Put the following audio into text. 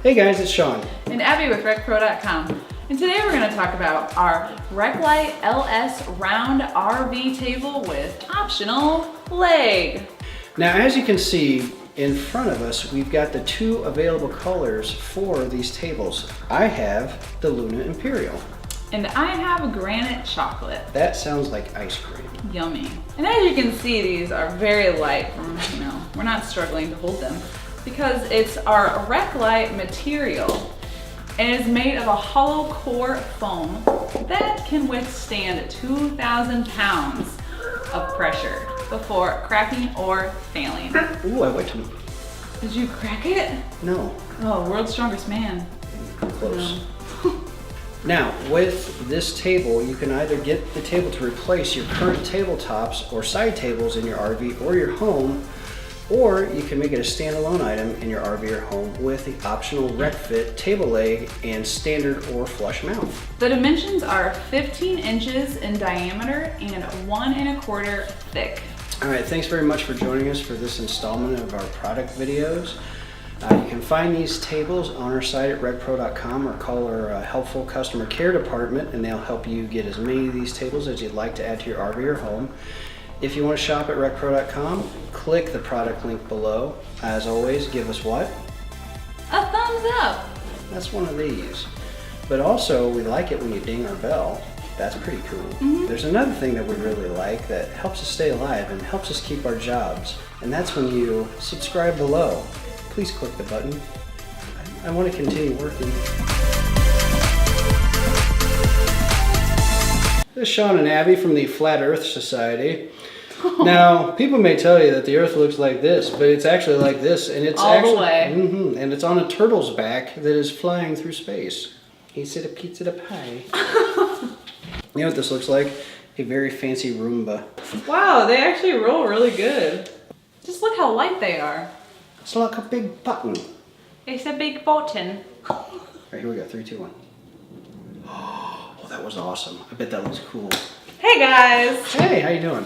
Hey guys, it's Sean. And Abby with RecPro.com. And today we're going to talk about our RecLite LS round RV table with optional leg. Now as you can see in front of us, we've got the two available colors for these tables. I have the Luna Imperial. And I have granite chocolate. That sounds like ice cream. Yummy. And as you can see, these are very light from, we're not struggling to hold them because it's our RecLite material. And it is made of a hollow core foam that can withstand 2,000 pounds of pressure before cracking or failing. Ooh, I went to... Did you crack it? No. Oh, world's strongest man. Close. No. Now, with this table, you can either get the table to replace your current tabletops or side tables in your RV or your home, or you can make it a standalone item in your RV or home with the optional RecFit table leg and standard or flush mount. The dimensions are 15 inches in diameter and 1 1/4 thick. All right, thanks very much for joining us for this installment of our product videos. You can find these tables on our site at RecPro.com or call our helpful customer care department and they'll help you get as many of these tables as you'd like to add to your RV or home. If you want to shop at RecPro.com, click the product link below. As always, give us what? A thumbs up. That's one of these. But also, we like it when you ding our bell. That's pretty cool. There's another thing that we really like that helps us stay alive and helps us keep our jobs. And that's when you subscribe below. Please click the button. I want to continue working. This is Sean and Abby from the Flat Earth Society. Now, people may tell you that the Earth looks like this, but it's actually like this, and it's all actually the way. And it's on a turtle's back that is flying through space. He said a pizza to pie. You know what this looks like? A very fancy Roomba. Wow, they actually roll really good. Just look how light they are. It's like a big button. It's a big button. All right, here we go. 3, 2, 1. Oh, that was awesome. I bet that looks cool. Hey guys. Hey, how you doing?